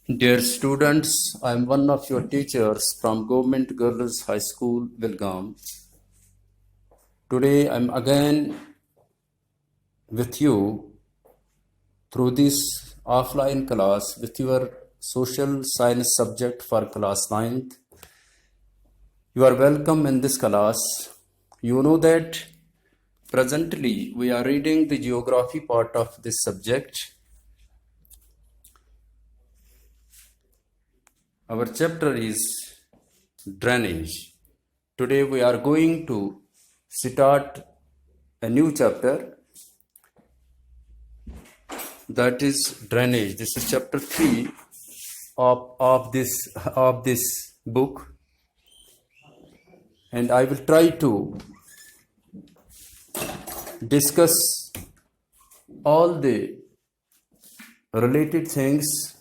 Dear students, I am one of your teachers from Government Girls High School, Vilgam. Today I am again with you through this offline class with your social science subject for class 9th. You are welcome in this class. You know that presently we are reading the geography part of this subject. Our chapter is drainage. Today we are going to start a new chapter, that is drainage. This is chapter 3 of this book, and I will try to discuss all the related things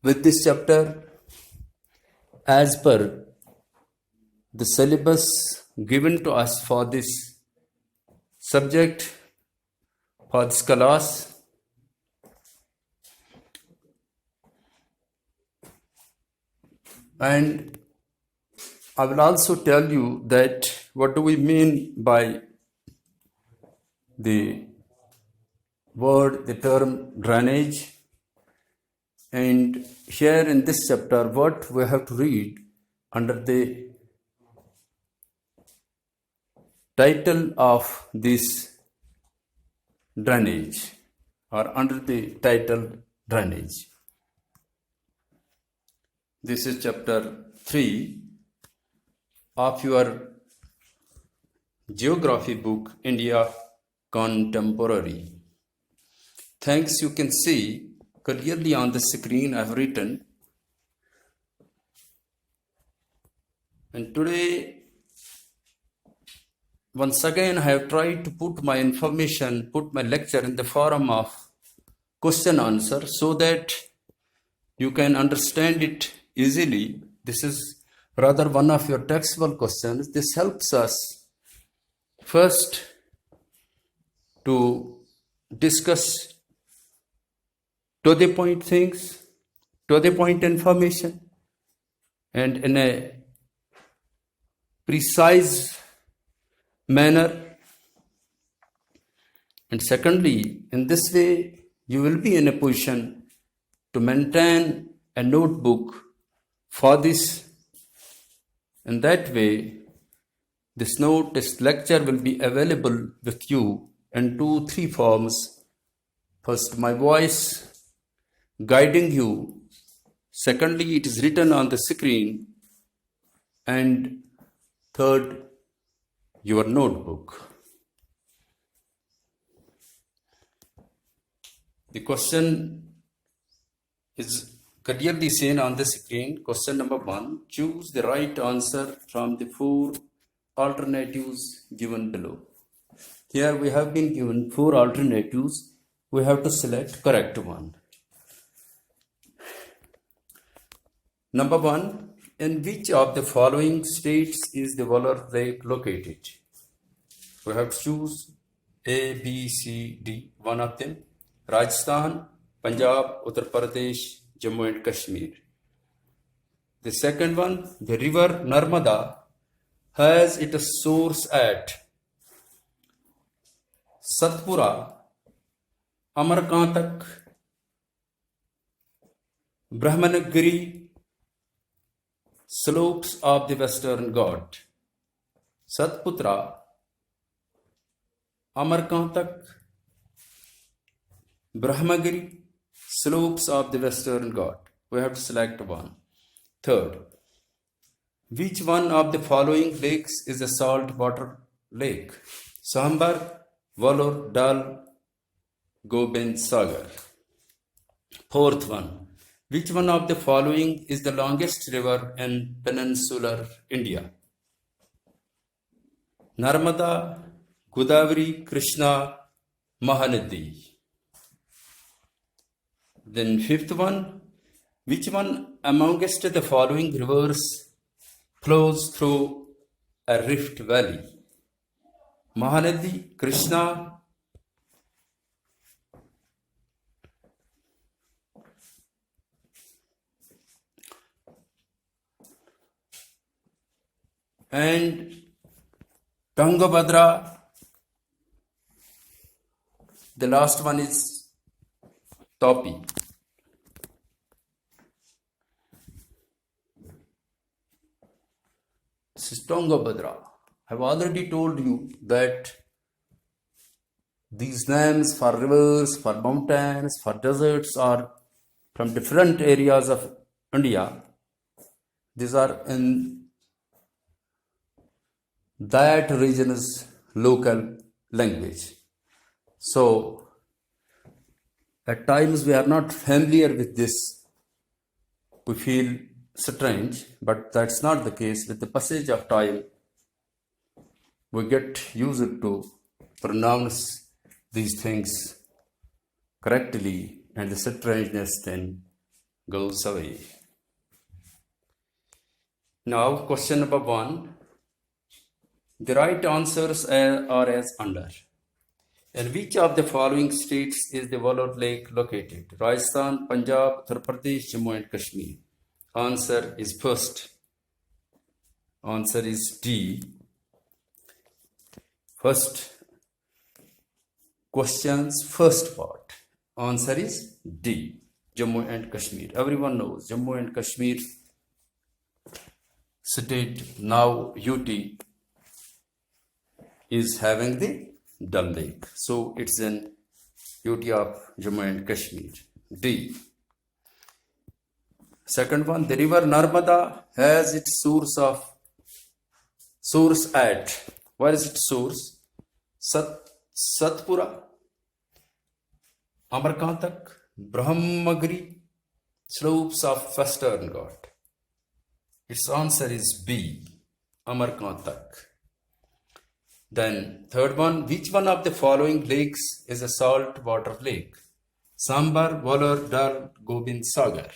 with this chapter as per the syllabus given to us for this subject, for this class. And I will also tell you that what do we mean by the word, the term drainage, and here in this chapter what we have to read under the title of this drainage, or under the title drainage. This is chapter 3 of your geography book, India Contemporary. Thanks, you can see clearly on the screen I have written. And today, once again, I have tried to put my information, put my lecture in the form of question answer so that you can understand it easily. This is rather one of your textbook questions. This helps us first to discuss to the point things, to the point information, and in a precise manner. And secondly, in this way, you will be in a position to maintain a notebook for this. In that way, this lecture will be available with you in 2-3 forms. First, my voice guiding you. Secondly, it is written on the screen. And third, your notebook. The question is clearly seen on the screen. Question number 1. Choose the right answer from the 4 alternatives given below. Here we have been given 4 alternatives. We have to select correct one. Number 1. In which of the following states is the Vellore Lake located? We have to choose A, B, C, D, one of them. Rajasthan, Punjab, Uttar Pradesh, Jammu and Kashmir. The second one, the river Narmada has its source at Satpura, Amarkantak, Brahmanagiri, slopes of the Western Ghat. Satpura, Amarkantak, Brahmagiri, slopes of the Western Ghat. We have to select one. Third, which one of the following lakes is a saltwater lake? Sambar, Vellore, Dal, Gobind Sagar. Fourth one, which one of the following is the longest river in peninsular India? Narmada, Godavari, Krishna, Mahanadi. Then fifth one, which one amongst the following rivers flows through a rift valley? Mahanadi, Krishna, and Tungabhadra. The last one is Topi. This is Tungabhadra. I've already told you that these names for rivers, for mountains, for deserts are from different areas of India. These are in that region's local language. So, at times we are not familiar with this. We feel strange, but that's not the case. With the passage of time, we get used to pronounce these things correctly, and the strangeness then goes away. Now, question number 1. The right answers are as under. In which of the following states is the Vellore Lake located? Rajasthan, Punjab, Uttar Pradesh, Jammu and Kashmir. Answer is first. Answer is D. First question's first part. Answer is D. Jammu and Kashmir. Everyone knows Jammu and Kashmir state, now UT, is having the Dal Lake. So it's an UT of Jammu and Kashmir. D. Second one, the river Narmada has its source at. Where is its source? Satpura, Amarkantak, Brahmagiri, slopes of Western Ghat. Its answer is B. Amarkantak. Then third one, which one of the following lakes is a salt water lake? Sambar, Vellore, Dal, Gobind Sagar.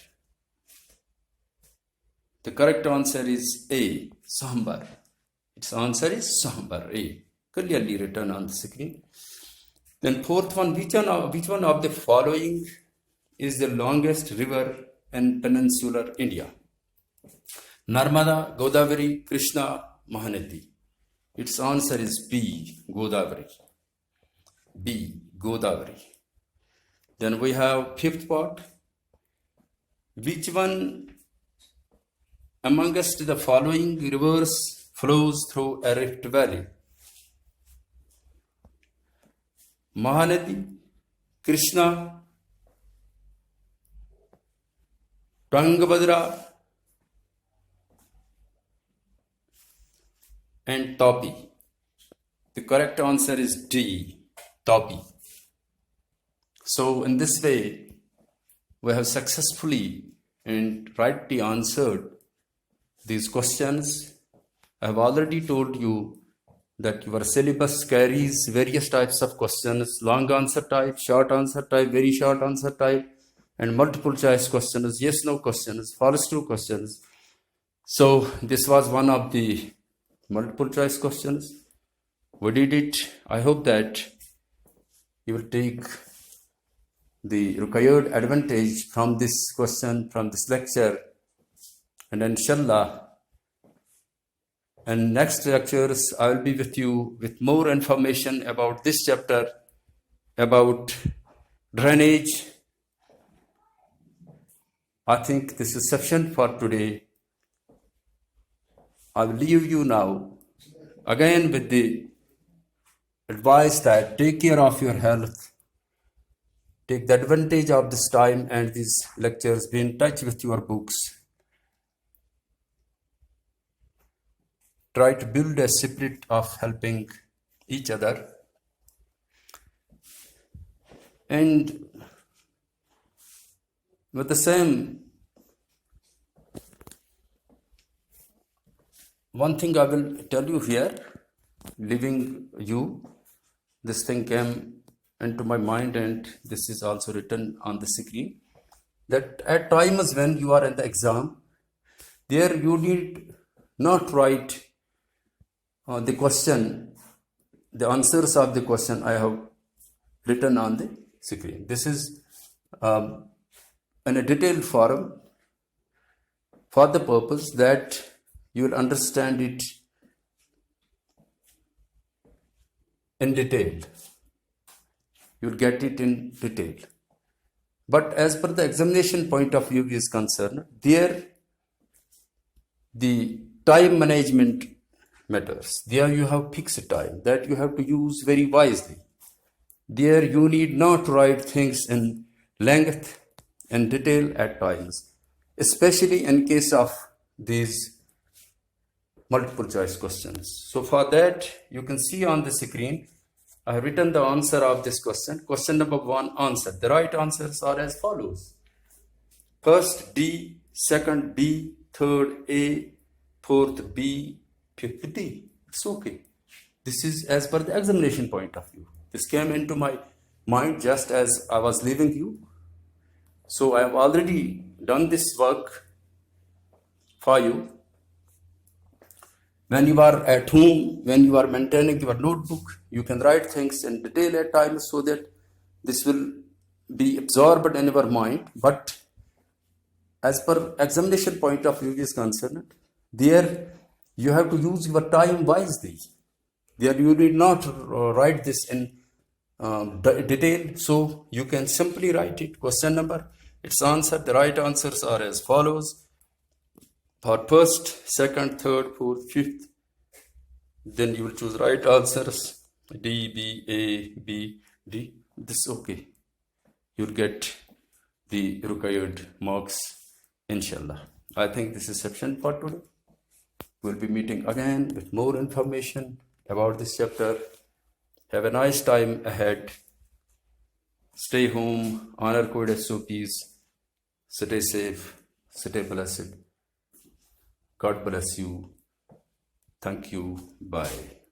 The correct answer is A. Sambar. Its answer is Sambar. A. Clearly written on the screen. Then fourth one, which one of the following is the longest river in peninsular India? Narmada, Godavari, Krishna, Mahanadi. Its answer is B. Godavari. B. Godavari. Then we have fifth part. Which one amongst the following rivers flows through a rift valley? Mahanadi, Krishna, Tungabhadra, and Topi. The correct answer is D. Topi. So in this way, we have successfully and rightly answered these questions. I have already told you that your syllabus carries various types of questions: long answer type, short answer type, very short answer type, and multiple choice questions, yes, no questions, false true questions. So this was one of the multiple choice questions. We did it. I hope that you will take the required advantage from this question, from this lecture, and inshallah, and next lectures I will be with you with more information about this chapter, about drainage. I think this is sufficient for today. I will leave you now again with the advice that take care of your health, take the advantage of this time and these lectures, be in touch with your books. Try to build a spirit of helping each other. And with the same, one thing I will tell you here, leaving you, this thing came into my mind, and this is also written on the screen, that at times when you are in the exam, there you need not write the question, the answers of the question I have written on the screen. This is in a detailed form for the purpose that you will understand it in detail. You'll get it in detail. But as per the examination point of view is concerned, there the time management matters. There you have fixed time that you have to use very wisely. There you need not write things in length and detail at times, especially in case of these multiple choice questions. So for that, you can see on the screen, I have written the answer of this question. Question number 1, answer. The right answers are as follows. First D, second B, third A, fourth B, fifth D. It's okay. This is as per the examination point of view. This came into my mind just as I was leaving you. So I have already done this work for you. When you are at home, when you are maintaining your notebook, you can write things in detail at times so that this will be absorbed in your mind. But as per examination point of view is concerned, there you have to use your time wisely. There you need not write this in detail, so you can simply write it. Question number, its answer. The right answers are as follows. For first, second, third, fourth, fifth, then you will choose right answers. D, B, A, B, D. This is okay. You'll get the required marks, inshallah. I think this is sufficient for today. We'll be meeting again with more information about this chapter. Have a nice time ahead. Stay home, honor code SOPs, stay safe, stay blessed. God bless you. Thank you. Bye.